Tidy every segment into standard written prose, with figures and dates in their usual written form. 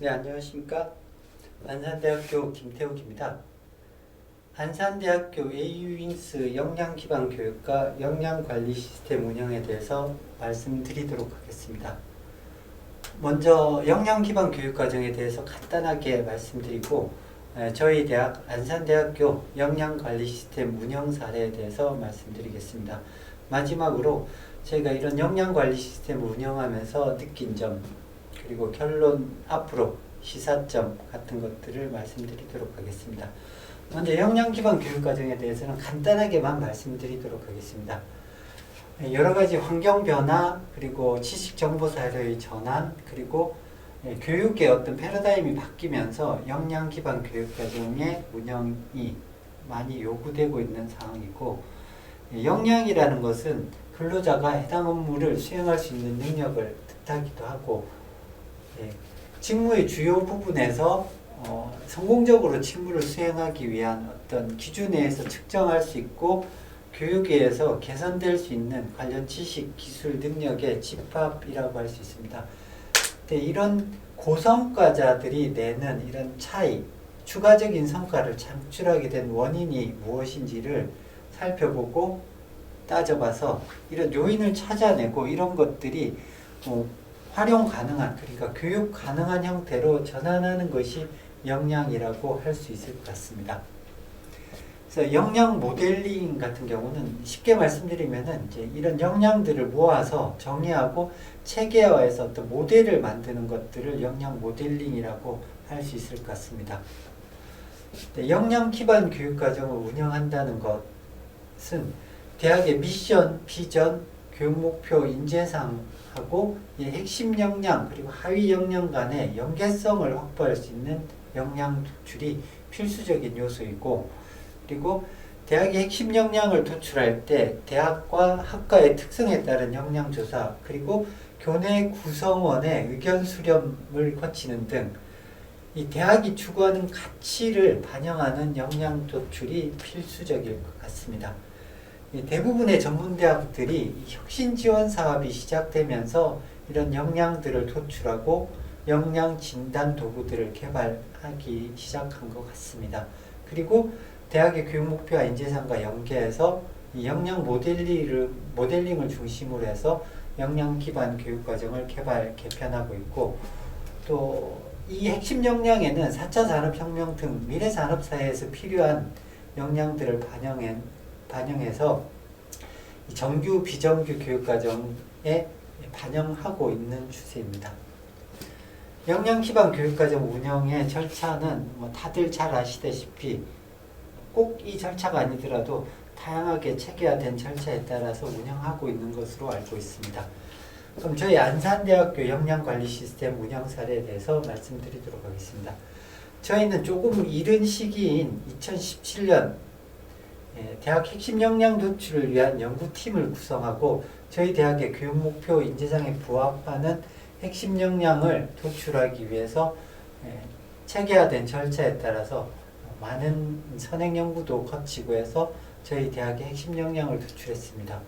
네, 안녕하십니까. 안산대학교 김태욱입니다. 안산대학교 AU윙스 역량기반교육과 역량관리 시스템 운영에 대해서 말씀드리도록 하겠습니다. 먼저 역량기반교육과정에 대해서 간단하게 말씀드리고 저희 대학 안산대학교 역량관리 시스템 운영 사례에 대해서 말씀드리겠습니다. 마지막으로 저희가 이런 역량관리 시스템을 운영하면서 느낀 점, 그리고 결론, 앞으로 시사점 같은 것들을 말씀드리도록 하겠습니다. 먼저 역량기반 교육과정에 대해서는 간단하게만 말씀드리도록 하겠습니다. 여러 가지 환경 변화, 그리고 지식 정보 사회의 전환, 그리고 교육의 어떤 패러다임이 바뀌면서 역량기반 교육과정의 운영이 많이 요구되고 있는 상황이고, 역량이라는 것은 근로자가 해당 업무를 수행할 수 있는 능력을 뜻하기도 하고, 직무의 주요 부분에서 성공적으로 직무를 수행하기 위한 어떤 기준에서 측정할 수 있고 교육에서 개선될 수 있는 관련 지식, 기술, 능력의 집합이라고 할 수 있습니다. 근데 이런 고성과자들이 내는 이런 차이, 추가적인 성과를 창출하게 된 원인이 무엇인지를 살펴보고 따져봐서 이런 요인을 찾아내고 이런 것들이 활용 가능한, 그러니까 교육 가능한 형태로 전환하는 것이 역량이라고 할 수 있을 것 같습니다. 그래서 역량 모델링 같은 경우는 쉽게 말씀드리면은 이제 이런 역량들을 모아서 정의하고 체계화해서 어떤 모델을 만드는 것들을 역량 모델링이라고 할 수 있을 것 같습니다. 역량 기반 교육 과정을 운영한다는 것은 대학의 미션, 비전, 교육 목표, 인재상하고 핵심 역량 그리고 하위 역량 간의 연계성을 확보할 수 있는 역량 도출이 필수적인 요소이고, 그리고 대학의 핵심 역량을 도출할 때 대학과 학과의 특성에 따른 역량 조사, 그리고 교내 구성원의 의견 수렴을 거치는 등 이 대학이 추구하는 가치를 반영하는 역량 도출이 필수적일 것 같습니다. 대부분의 전문대학들이 혁신 지원 사업이 시작되면서 이런 역량들을 도출하고 역량 진단 도구들을 개발하기 시작한 것 같습니다. 그리고 대학의 교육 목표와 인재상과 연계해서 이 역량 모델링을 중심으로 해서 역량 기반 교육 과정을 개편하고 있고, 또 이 핵심 역량에는 4차 산업혁명 등 미래 산업 사회에서 필요한 역량들을 반영해서 정규, 비정규 교육과정에 반영하고 있는 추세입니다. 역량 기반 교육과정 운영의 절차는 다들 잘 아시다시피 꼭 이 절차가 아니더라도 다양하게 체계화된 절차에 따라서 운영하고 있는 것으로 알고 있습니다. 그럼 저희 안산대학교 역량관리 시스템 운영 사례에 대해서 말씀드리도록 하겠습니다. 저희는 조금 이른 시기인 2017년 대학 핵심 역량 도출을 위한 연구팀을 구성하고 저희 대학의 교육 목표 인재상에 부합하는 핵심 역량을 도출하기 위해서 체계화된 절차에 따라서 많은 선행 연구도 거치고 해서 저희 대학의 핵심 역량을 도출했습니다.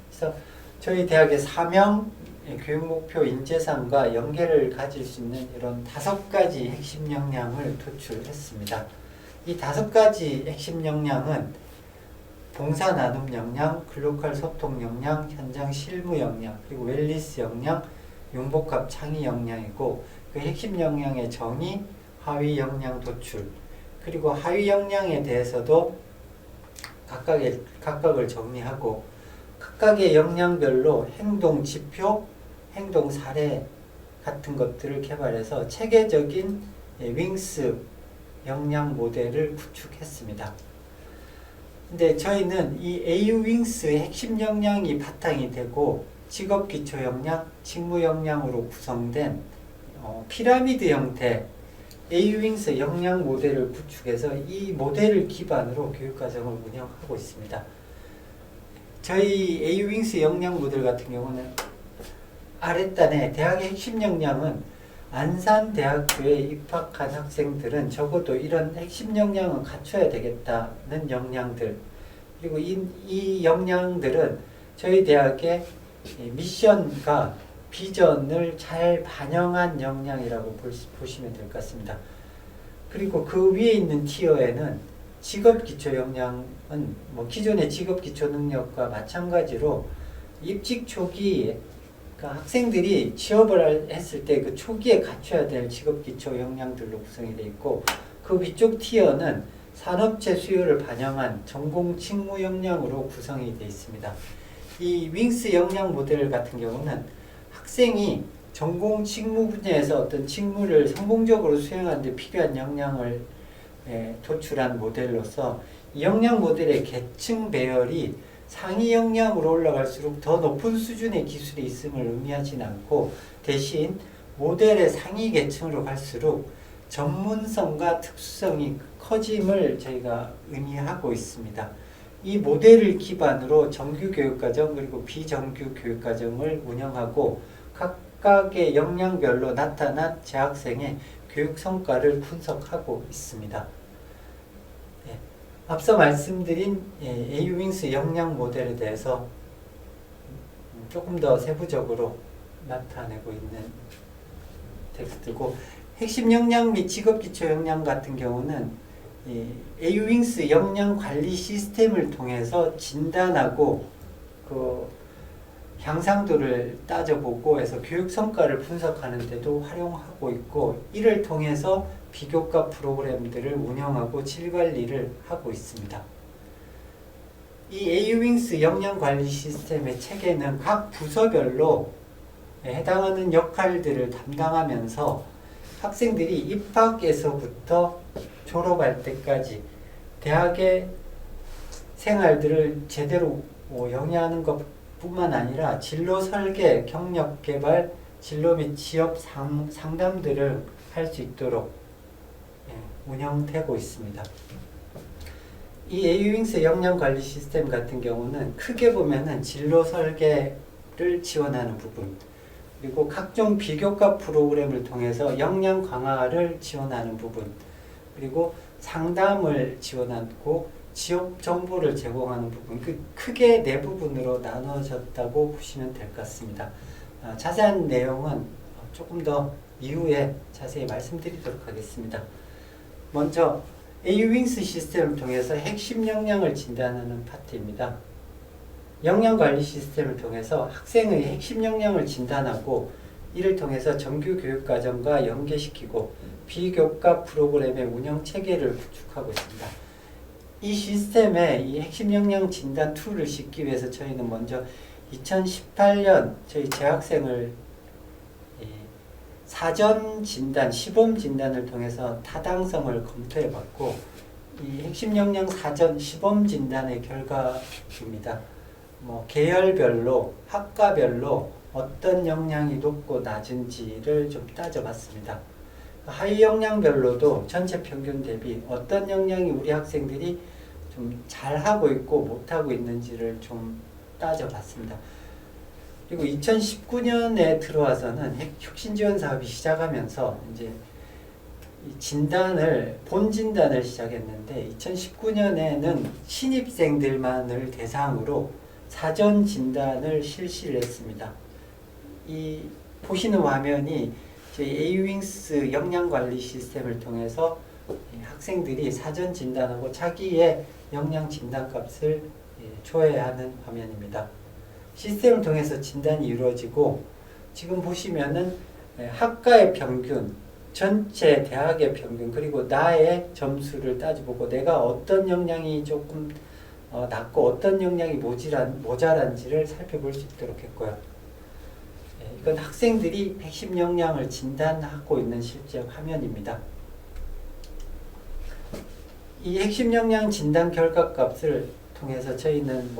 그래서 저희 대학의 사명, 교육 목표 인재상과 연계를 가질 수 있는 이런 5가지 핵심 역량을 도출했습니다. 이 5가지 핵심 역량은 봉사 나눔 역량, 글로컬 소통 역량, 현장 실무 역량, 그리고 웰니스 역량, 융복합 창의 역량이고, 그 핵심 역량의 정의, 하위 역량 도출, 그리고 하위 역량에 대해서도 각각을 정리하고 각각의 역량별로 행동 지표, 행동 사례 같은 것들을 개발해서 체계적인 윙스 역량 모델을 구축했습니다. 근데 저희는 이 AU 윙스의 핵심 역량이 바탕이 되고 직업 기초 역량, 직무 역량으로 구성된 피라미드 형태 AU 윙스 역량 모델을 구축해서 이 모델을 기반으로 교육과정을 운영하고 있습니다. 저희 AU 윙스 역량 모델 같은 경우는 아랫단에 대학의 핵심 역량은 안산대학교에 입학한 학생들은 적어도 이런 핵심 역량은 갖춰야 되겠다는 역량들, 그리고 이 역량들은 저희 대학의 미션과 비전을 잘 반영한 역량이라고 보시면 될 것 같습니다. 그리고 그 위에 있는 티어에는 직업기초 역량은 뭐 기존의 직업기초 능력과 마찬가지로 입직 초기에 그러니까 학생들이 취업을 했을 때 그 초기에 갖춰야 될 직업기초 역량들로 구성이 되어 있고, 그 위쪽 티어는 산업체 수요를 반영한 전공 직무 역량으로 구성이 되어 있습니다. 이 윙스 역량 모델 같은 경우는 학생이 전공 직무 분야에서 어떤 직무를 성공적으로 수행하는 데 필요한 역량을 도출한 모델로서, 이 역량 모델의 계층 배열이 상위 역량으로 올라갈수록 더 높은 수준의 기술이 있음을 의미하지는 않고, 대신 모델의 상위 계층으로 갈수록 전문성과 특수성이 커짐을 저희가 의미하고 있습니다. 이 모델을 기반으로 정규 교육과정 그리고 비정규 교육과정을 운영하고 각각의 역량별로 나타난 재학생의 교육 성과를 분석하고 있습니다. 앞서 말씀드린 AU윙스 역량 모델에 대해서 조금 더 세부적으로 나타내고 있는 텍스트고, 핵심 역량 및 직업기초 역량 같은 경우는 AU윙스 역량 관리 시스템을 통해서 진단하고 그 향상도를 따져보고 해서 교육 성과를 분석하는 데도 활용하고 있고, 이를 통해서 비교과 프로그램들을 운영하고 질 관리를 하고 있습니다. 이 AU윙스 역량 관리 시스템의 체계는 각 부서별로 해당하는 역할들을 담당하면서 학생들이 입학에서부터 졸업할 때까지 대학의 생활들을 제대로 영위하는 것뿐만 아니라 진로 설계, 경력 개발, 진로 및 취업 상담들을 할 수 있도록 운영되고 있습니다. 이 AU윙스 역량 관리 시스템 같은 경우는 크게 보면은 진로 설계를 지원하는 부분, 그리고 각종 비교과 프로그램을 통해서 역량 강화를 지원하는 부분, 그리고 상담을 지원하고 취업 정보를 제공하는 부분, 크게 네 부분으로 나눠졌다고 보시면 될 것 같습니다. 자세한 내용은 조금 더 이후에 자세히 말씀드리도록 하겠습니다. 먼저 AU윙스 시스템을 통해서 핵심 역량을 진단하는 파트입니다. 역량관리 시스템을 통해서 학생의 핵심 역량을 진단하고, 이를 통해서 정규 교육과정과 연계시키고 비교과 프로그램의 운영 체계를 구축하고 있습니다. 이 시스템에 이 핵심 역량 진단 툴을 싣기 위해서 저희는 먼저 2018년 저희 재학생을 사전 진단, 시범 진단을 통해서 타당성을 검토해 봤고, 이 핵심 역량 사전 시범 진단의 결과입니다. 계열별로, 학과별로 어떤 역량이 높고 낮은지를 좀 따져봤습니다. 하위 역량별로도 전체 평균 대비 어떤 역량이 우리 학생들이 좀 잘하고 있고 못하고 있는지를 좀 따져봤습니다. 그리고 2019년에 들어와서는 혁신 지원 사업이 시작하면서 이제 본 진단을 시작했는데, 2019년에는 신입생들만을 대상으로 사전 진단을 실시를 했습니다. 이 보시는 화면이 저희 AU윙스 역량 관리 시스템을 통해서 학생들이 사전 진단하고 자기의 역량 진단 값을 조회하는 화면입니다. 시스템을 통해서 진단이 이루어지고, 지금 보시면은 학과의 평균, 전체 대학의 평균, 그리고 나의 점수를 따져보고 내가 어떤 역량이 조금 낮고 어떤 역량이 모자란지를 살펴볼 수 있도록 했고요. 이건 학생들이 핵심 역량을 진단하고 있는 실제 화면입니다. 이 핵심 역량 진단 결과값을 통해서 저희는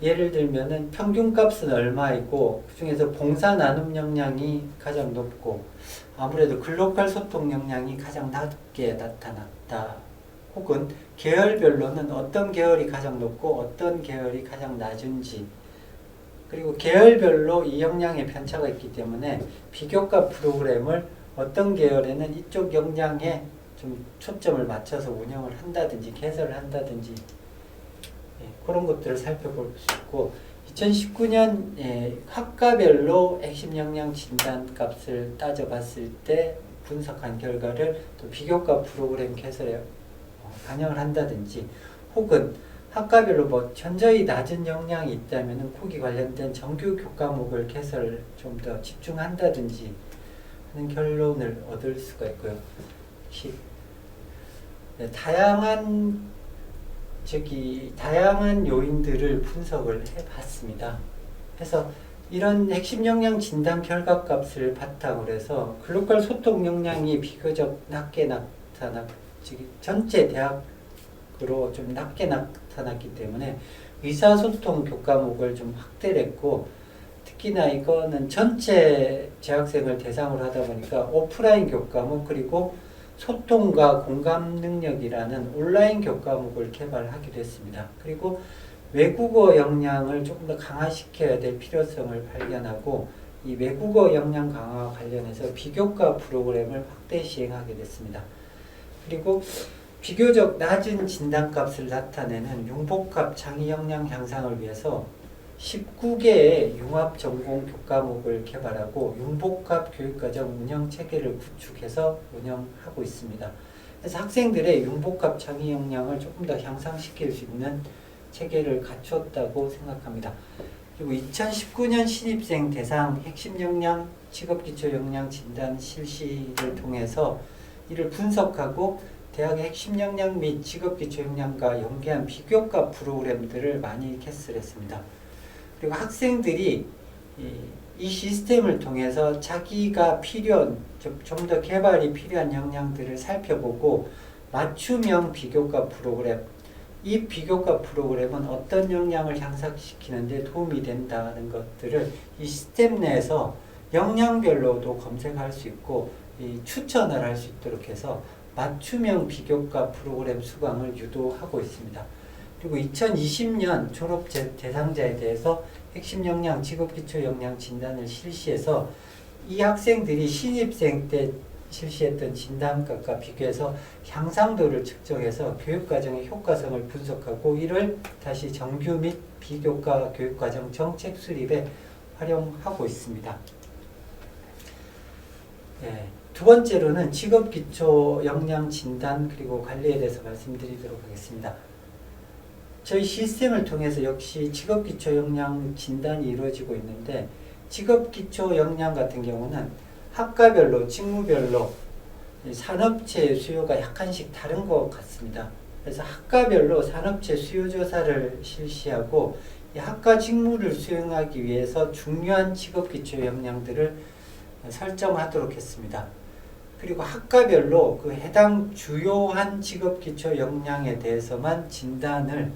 예를 들면은 평균값은 얼마이고, 그 중에서 봉사 나눔 역량이 가장 높고 아무래도 글로컬 소통 역량이 가장 낮게 나타났다, 혹은 계열별로는 어떤 계열이 가장 높고 어떤 계열이 가장 낮은지, 그리고 계열별로 이 역량의 편차가 있기 때문에 비교과 프로그램을 어떤 계열에는 이쪽 역량에 좀 초점을 맞춰서 운영을 한다든지 개설을 한다든지 그런 것들을 살펴볼 수 있고, 2019년 학과별로 핵심 역량 진단 값을 따져봤을 때 분석한 결과를 또 비교과 프로그램 개설에 반영을 한다든지, 혹은 학과별로 뭐 현저히 낮은 역량이 있다면 거기 관련된 정규 교과목을 개설을 좀 더 집중한다든지 하는 결론을 얻을 수가 있고요. 다양한 요인들을 분석을 해봤습니다. 그래서 이런 핵심 역량 진단 결과값을 바탕으로 해서 글로컬 소통 역량이 비교적 낮게 전체 대학으로 좀 낮게 나타났기 때문에 의사소통 교과목을 좀 확대를 했고, 특히나 이거는 전체 재학생을 대상으로 하다 보니까 오프라인 교과목 그리고 소통과 공감 능력이라는 온라인 교과목을 개발하기도 했습니다. 그리고 외국어 역량을 조금 더 강화시켜야 될 필요성을 발견하고, 이 외국어 역량 강화와 관련해서 비교과 프로그램을 확대 시행하게 됐습니다. 그리고 비교적 낮은 진단값을 나타내는 융복합 창의 역량 향상을 위해서 19개의 융합 전공 교과목을 개발하고 융복합 교육과정 운영 체계를 구축해서 운영하고 있습니다. 그래서 학생들의 융복합 창의 역량을 조금 더 향상시킬 수 있는 체계를 갖췄다고 생각합니다. 그리고 2019년 신입생 대상 핵심 역량 직업기초 역량 진단 실시를 통해서 이를 분석하고 대학의 핵심 역량 및 직업기초 역량과 연계한 비교과 프로그램들을 많이 개설했습니다. 그리고 학생들이 이 시스템을 통해서 자기가 필요한, 좀 더 개발이 필요한 역량들을 살펴보고 맞춤형 비교과 프로그램, 이 비교과 프로그램은 어떤 역량을 향상시키는 데 도움이 된다는 것들을 이 시스템 내에서 역량별로도 검색할 수 있고 추천을 할 수 있도록 해서 맞춤형 비교과 프로그램 수강을 유도하고 있습니다. 그리고 2020년 졸업 대상자에 대해서 핵심 역량, 직업기초 역량 진단을 실시해서 이 학생들이 신입생 때 실시했던 진단값과 비교해서 향상도를 측정해서 교육과정의 효과성을 분석하고 이를 다시 정규 및 비교과 교육과정 정책 수립에 활용하고 있습니다. 두 번째로는 직업기초 역량 진단 그리고 관리에 대해서 말씀드리도록 하겠습니다. 저희 시스템을 통해서 역시 직업기초 역량 진단이 이루어지고 있는데, 직업기초 역량 같은 경우는 학과별로, 직무별로 산업체 수요가 약간씩 다른 것 같습니다. 그래서 학과별로 산업체 수요 조사를 실시하고 이 학과 직무를 수행하기 위해서 중요한 직업기초 역량들을 설정하도록 했습니다. 그리고 학과별로 그 해당 주요한 직업기초 역량에 대해서만 진단을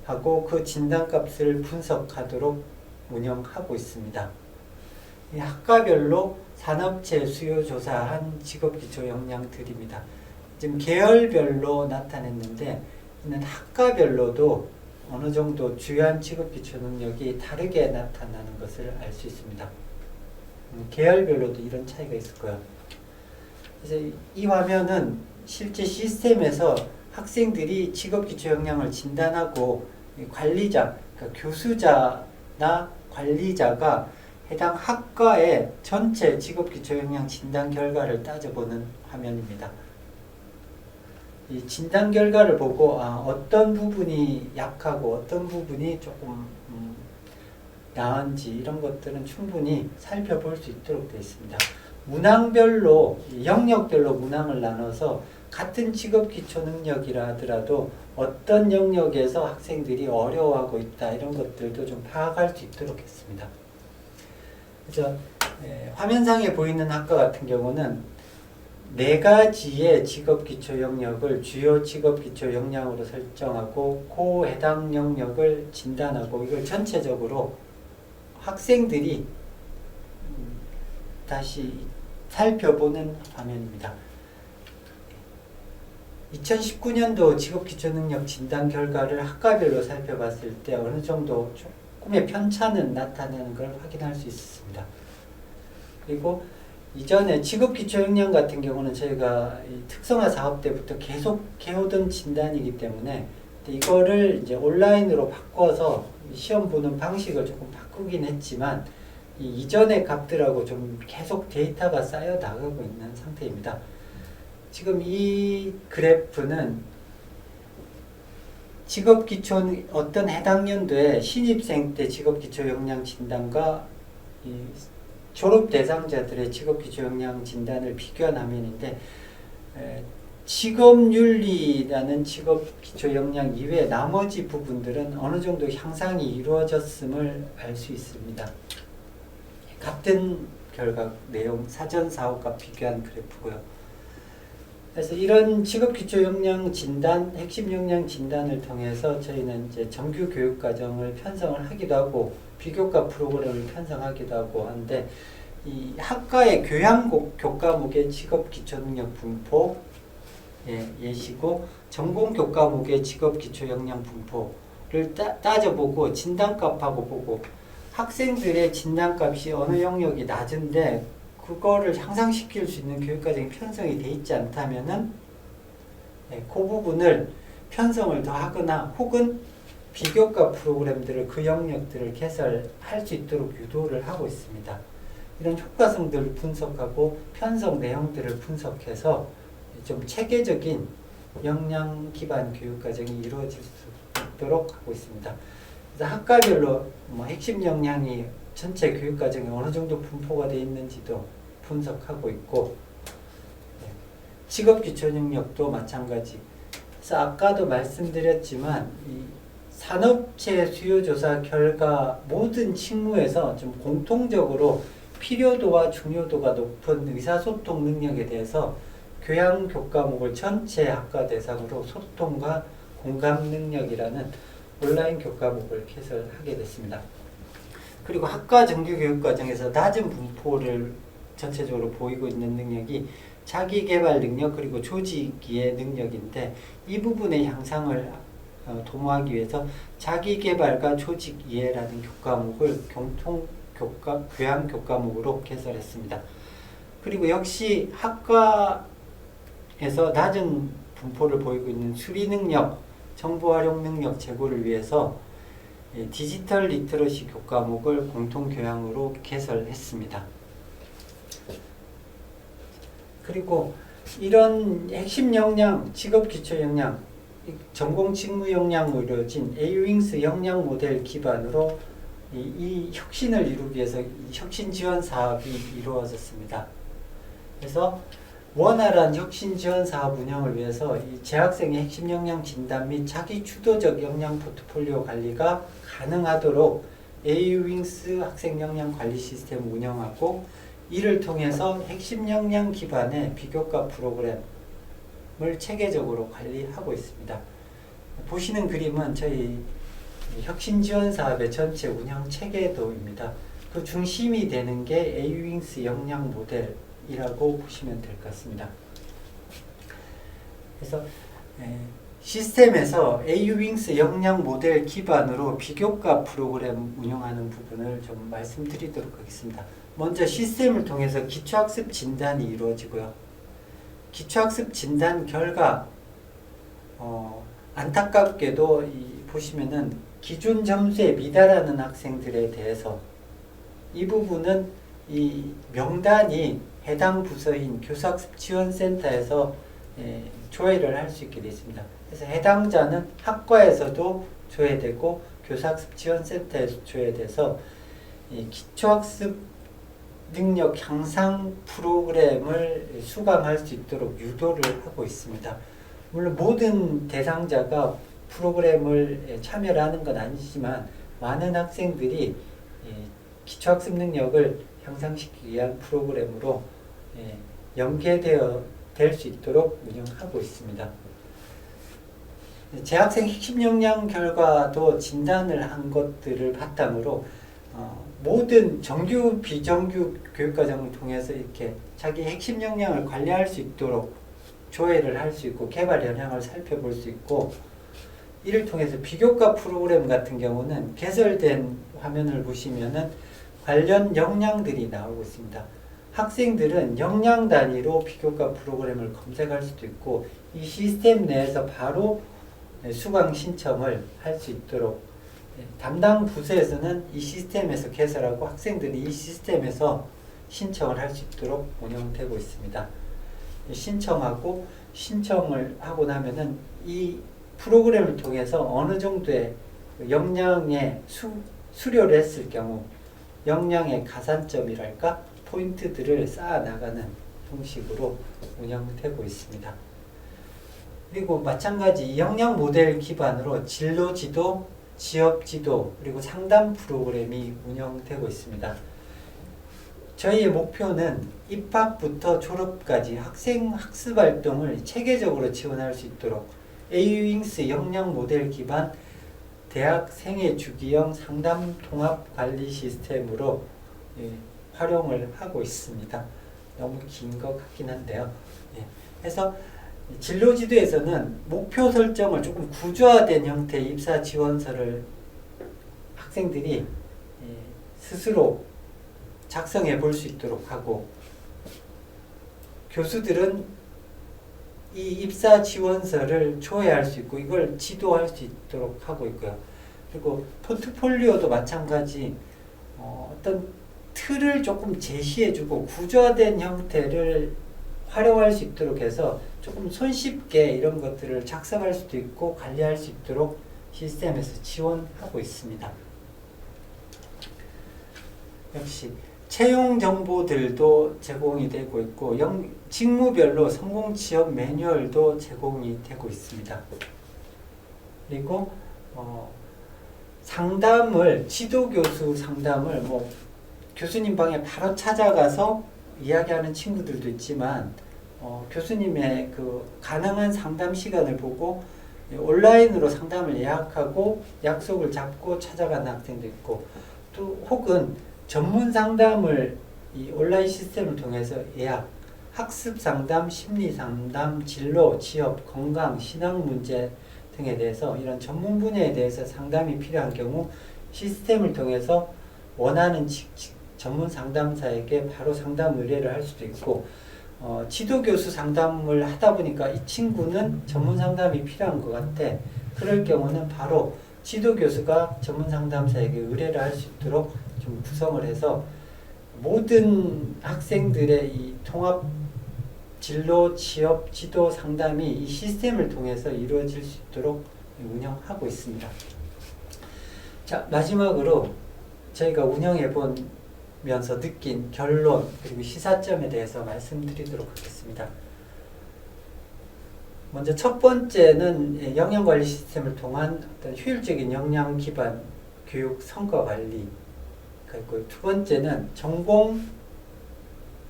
하고 그 진단값을 분석하도록 운영하고 있습니다. 이 학과별로 산업체 수요 조사한 직업기초 역량들입니다. 지금 계열별로 나타냈는데 이는 학과별로도 어느 정도 주요한 직업기초 능력이 다르게 나타나는 것을 알 수 있습니다. 계열별로도 이런 차이가 있을 거예요. 그래서 이 화면은 실제 시스템에서 학생들이 직업기초 역량을 진단하고 관리자, 그러니까 교수자나 관리자가 해당 학과의 전체 직업기초 역량 진단 결과를 따져보는 화면입니다. 이 진단 결과를 보고 어떤 부분이 약하고 어떤 부분이 조금 나은지 이런 것들은 충분히 살펴볼 수 있도록 되어 있습니다. 문항별로, 영역별로 문항을 나눠서 같은 직업 기초 능력이라 하더라도 어떤 영역에서 학생들이 어려워하고 있다 이런 것들도 좀 파악할 수 있도록 했습니다. 그래서 화면상에 보이는 학과 같은 경우는 4가지의 직업 기초 영역을 주요 직업 기초 역량으로 설정하고 그 해당 영역을 진단하고 이걸 전체적으로 학생들이 다시 살펴보는 화면입니다. 2019년도 직업기초능력 진단 결과를 학과별로 살펴봤을 때 어느 정도 조금의 편차는 나타나는 걸 확인할 수 있었습니다. 그리고 이전에 직업기초역량 같은 경우는 저희가 이 특성화 사업 때부터 계속 해오던 진단이기 때문에 이거를 이제 온라인으로 바꿔서 시험 보는 방식을 조금 바꾸긴 했지만 이전의 값들하고 좀 계속 데이터가 쌓여 나가고 있는 상태입니다. 지금 이 그래프는 직업기초 어떤 해당 연도에 신입생 때 직업기초 역량 진단과 이 졸업 대상자들의 직업기초 역량 진단을 비교한 화면인데 직업윤리라는 직업기초 역량 이외에 나머지 부분들은 어느 정도 향상이 이루어졌음을 알 수 있습니다. 같은 결과 내용 사전 사업과 비교한 그래프고요. 그래서 이런 직업기초 역량 진단, 핵심 역량 진단을 통해서 저희는 이제 정규 교육 과정을 편성을 하기도 하고 비교과 프로그램을 편성하기도 하고 하는데 이 학과의 교양 교과목의 직업기초 능력 분포 예시고 전공 교과목의 직업기초 역량 분포를 따져보고 진단값하고 보고 학생들의 진단값이 어느 영역이 낮은데 그거를 향상시킬 수 있는 교육과정이 편성이 돼 있지 않다면은 그 부분을 편성을 더 하거나 혹은 비교과 프로그램들을 그 영역들을 개설할 수 있도록 유도를 하고 있습니다. 이런 효과성들을 분석하고 편성 내용들을 분석해서 좀 체계적인 역량 기반 교육과정이 이루어질 수 있도록 하고 있습니다. 그래서 학과별로 핵심 역량이 전체 교육과정에 어느 정도 분포가 되어 있는지도 분석하고 있고 직업기초 능력도 마찬가지. 그래서 아까도 말씀드렸지만 이 산업체 수요조사 결과 모든 직무에서 좀 공통적으로 필요도와 중요도가 높은 의사소통 능력에 대해서 교양 교과목을 전체 학과 대상으로 소통과 공감 능력이라는 온라인 교과목을 개설하게 됐습니다. 그리고 학과 정규 교육 과정에서 낮은 분포를 전체적으로 보이고 있는 능력이 자기개발 능력 그리고 조직 이해 능력인데 이 부분의 향상을 도모하기 위해서 자기개발과 조직 이해라는 교과목을 공통 교양 교과목으로 개설했습니다. 그리고 역시 학과에서 낮은 분포를 보이고 있는 수리 능력, 정보 활용 능력 제고를 위해서 디지털 리터러시 교과목을 공통 교양으로 개설했습니다. 그리고 이런 핵심 역량, 직업 기초 역량, 전공 직무 역량으로 이루어진 Awings 역량 모델 기반으로 이 혁신을 이루기 위해서 혁신 지원 사업이 이루어졌습니다. 그래서 원활한 혁신 지원 사업 운영을 위해서 이 재학생의 핵심 역량 진단 및 자기 주도적 역량 포트폴리오 관리가 가능하도록 Awings 학생 역량 관리 시스템을 운영하고 이를 통해서 핵심 역량 기반의 비교과 프로그램을 체계적으로 관리하고 있습니다. 보시는 그림은 저희 혁신 지원 사업의 전체 운영 체계도입니다. 그 중심이 되는 게 Awings 역량 모델이라고 보시면 될 것 같습니다. 그래서 시스템에서 Awings 역량 모델 기반으로 비교과 프로그램 운영하는 부분을 좀 말씀드리도록 하겠습니다. 먼저 시스템을 통해서 기초학습 진단이 이루어지고요. 기초학습 진단 결과 안타깝게도 보시면은 기준 점수에 미달하는 학생들에 대해서 이 부분은 이 명단이 해당 부서인 교사학습 지원센터에서 조회를 할 수 있게 되어 있습니다. 그래서 해당자는 학과에서도 조회되고 교사학습 지원센터에서 조회돼서 이 기초학습 능력 향상 프로그램을 수강할 수 있도록 유도를 하고 있습니다. 물론 모든 대상자가 프로그램을 참여를 하는 건 아니지만 많은 학생들이 기초학습 능력을 향상시키기 위한 프로그램으로 연계되어 될 수 있도록 운영하고 있습니다. 재학생 핵심 역량 결과도 진단을 한 것들을 바탕으로 모든 정규 비정규 교육과정을 통해서 이렇게 자기 핵심 역량을 관리할 수 있도록 조회를 할 수 있고 개발 현황을 살펴볼 수 있고 이를 통해서 비교과 프로그램 같은 경우는 개설된 화면을 보시면은 관련 역량들이 나오고 있습니다. 학생들은 역량 단위로 비교과 프로그램을 검색할 수도 있고 이 시스템 내에서 바로 수강 신청을 할 수 있도록 담당 부서에서는 이 시스템에서 개설하고 학생들이 이 시스템에서 신청을 할 수 있도록 운영되고 있습니다. 신청을 하고 나면은 이 프로그램을 통해서 어느 정도의 역량의 수료를 했을 경우 역량의 가산점이랄까 포인트들을 쌓아 나가는 형식으로 운영되고 있습니다. 그리고 마찬가지 역량 모델 기반으로 진로 지도, 지역 지도, 그리고 상담 프로그램이 운영되고 있습니다. 저희의 목표는 입학부터 졸업까지 학생 학습 활동을 체계적으로 지원할 수 있도록 AU잉스 역량 모델 기반 대학 생애 주기형 상담 통합 관리 시스템으로 활용을 하고 있습니다. 너무 긴 것 같긴 한데요. 그래서 진로 지도에서는 목표 설정을 조금 구조화된 형태의 입사 지원서를 학생들이 스스로 작성해 볼 수 있도록 하고, 교수들은 이 입사 지원서를 조회할 수 있고 이걸 지도할 수 있도록 하고 있고요. 그리고 포트폴리오도 마찬가지 어떤 틀을 조금 제시해주고 구조화된 형태를 활용할 수 있도록 해서 조금 손쉽게 이런 것들을 작성할 수도 있고 관리할 수 있도록 시스템에서 지원하고 있습니다. 역시 채용 정보들도 제공이 되고 있고 직무별로 성공 취업 매뉴얼도 제공이 되고 있습니다. 그리고 상담을 지도교수 상담을 교수님 방에 바로 찾아가서 이야기하는 친구들도 있지만 교수님의 그 가능한 상담 시간을 보고 온라인으로 상담을 예약하고 약속을 잡고 찾아가는 학생도 있고, 또 혹은 전문 상담을 이 온라인 시스템을 통해서 예약, 학습 상담, 심리 상담, 진로, 취업, 건강, 신앙 문제 등에 대해서 이런 전문 분야에 대해서 상담이 필요한 경우 시스템을 통해서 원하는 전문 상담사에게 바로 상담 의뢰를 할 수도 있고, 지도교수 상담을 하다 보니까 이 친구는 전문 상담이 필요한 것 같아. 그럴 경우는 바로 지도교수가 전문 상담사에게 의뢰를 할 수 있도록 좀 구성을 해서 모든 학생들의 이 통합 진로, 취업, 지도 상담이 이 시스템을 통해서 이루어질 수 있도록 운영하고 있습니다. 자, 마지막으로 저희가 운영해 보면서 느낀 결론 그리고 시사점에 대해서 말씀드리도록 하겠습니다. 먼저 첫 번째는 역량관리 시스템을 통한 어떤 효율적인 역량 기반 교육 성과 관리가 있고, 두 번째는 전공,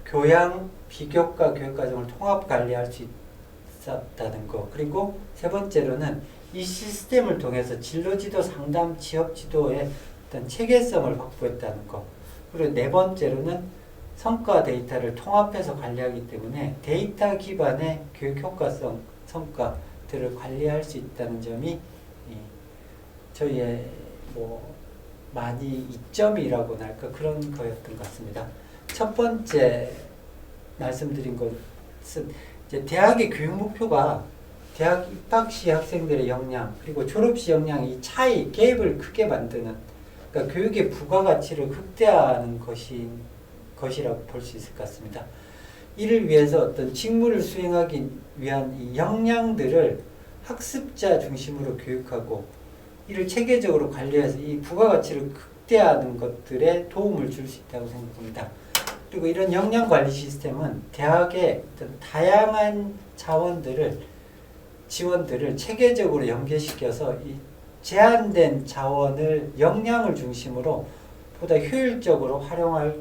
교양, 비교과 교육과정을 통합 관리할 수 있었다는 것, 그리고 세 번째로는 이 시스템을 통해서 진로지도, 상담, 취업지도의 어떤 체계성을 확보했다는 것, 그리고 네 번째로는 성과 데이터를 통합해서 관리하기 때문에 데이터 기반의 교육 효과성 성과들을 관리할 수 있다는 점이 저희의 많이 이점이라고나 할까 그런 거였던 것 같습니다. 첫 번째 말씀드린 것은 이제 대학의 교육 목표가 대학 입학 시 학생들의 역량 그리고 졸업 시 역량 이 차이 갭을 크게 만드는, 그러니까 교육의 부가가치를 극대화하는 것이라고 볼 수 있을 것 같습니다. 이를 위해서 어떤 직무를 수행하기 위한 이 역량들을 학습자 중심으로 교육하고 이를 체계적으로 관리해서 이 부가가치를 극대화하는 것들에 도움을 줄 수 있다고 생각합니다. 그리고 이런 역량관리 시스템은 대학의 어떤 다양한 지원들을 체계적으로 연계시켜서 이 제한된 자원을 역량을 중심으로 보다 효율적으로 활용할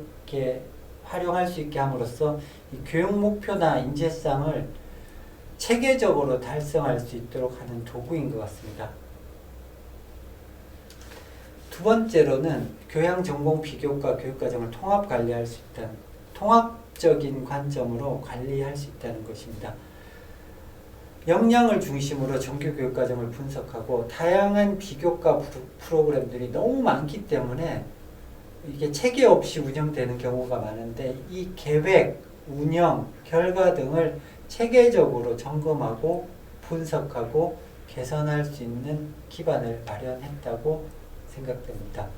수 있게 함으로써 이 교육 목표나 인재상을 체계적으로 달성할 수 있도록 하는 도구인 것 같습니다. 두 번째로는 교양, 전공, 비교과 교육과정을 통합 관리할 수 있다는, 통합적인 관점으로 관리할 수 있다는 것입니다. 역량을 중심으로 정규 교육과정을 분석하고 다양한 비교과 프로그램들이 너무 많기 때문에 이게 체계 없이 운영되는 경우가 많은데, 이 계획, 운영, 결과 등을 체계적으로 점검하고 분석하고 개선할 수 있는 기반을 마련했다고 생각됩니다.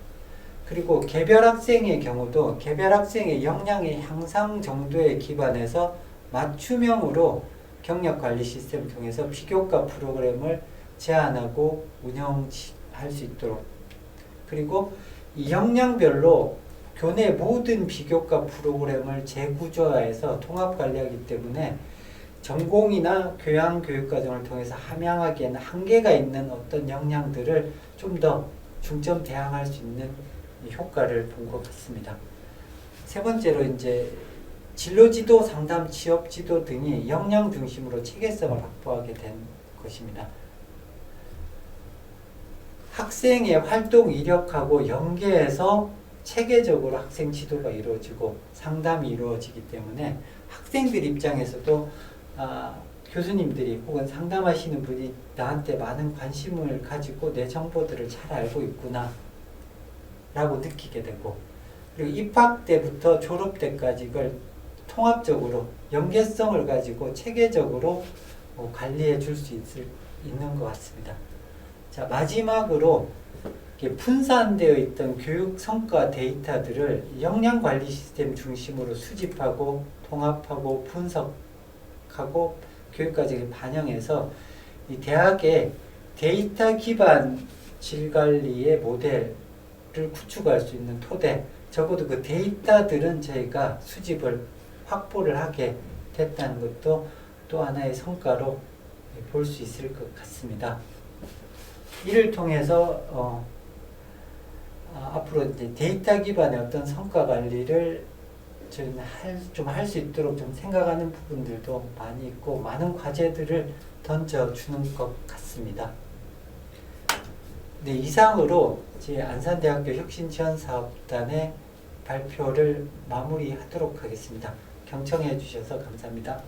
그리고 개별 학생의 경우도 개별 학생의 역량의 향상 정도에 기반해서 맞춤형으로 경력 관리 시스템을 통해서 비교과 프로그램을 제안하고 운영할 수 있도록, 그리고 이 역량별로 교내 모든 비교과 프로그램을 재구조화해서 통합 관리하기 때문에 전공이나 교양 교육 과정을 통해서 함양하기에는 한계가 있는 어떤 역량들을 좀 더 중점 대항할 수 있는 효과를 본 것 같습니다. 세 번째로 이제 진로지도, 상담, 취업지도 등이 역량 중심으로 체계성을 확보하게 된 것입니다. 학생의 활동 이력하고 연계해서 체계적으로 학생 지도가 이루어지고 상담이 이루어지기 때문에 학생들 입장에서도 교수님들이 혹은 상담하시는 분이 나한테 많은 관심을 가지고 내 정보들을 잘 알고 있구나 라고 느끼게 되고, 그리고 입학 때부터 졸업 때까지 이걸 통합적으로 연계성을 가지고 체계적으로 관리해 줄 수 있는 것 같습니다. 자, 마지막으로 분산되어 있던 교육 성과 데이터들을 역량 관리 시스템 중심으로 수집하고 통합하고 분석하고 교육 과정에 반영해서 이 대학의 데이터 기반 질 관리의 모델을 구축할 수 있는 토대, 적어도 그 데이터들은 저희가 수집을 확보를 하게 됐다는 것도 또 하나의 성과로 볼 수 있을 것 같습니다. 이를 통해서 앞으로 이제 데이터 기반의 어떤 성과 관리를 저희는 좀 할 수 있도록 좀 생각하는 부분들도 많이 있고 많은 과제들을 던져주는 것 같습니다. 네, 이상으로 제 안산대학교 혁신지원사업단의 발표를 마무리하도록 하겠습니다. 경청해 주셔서 감사합니다.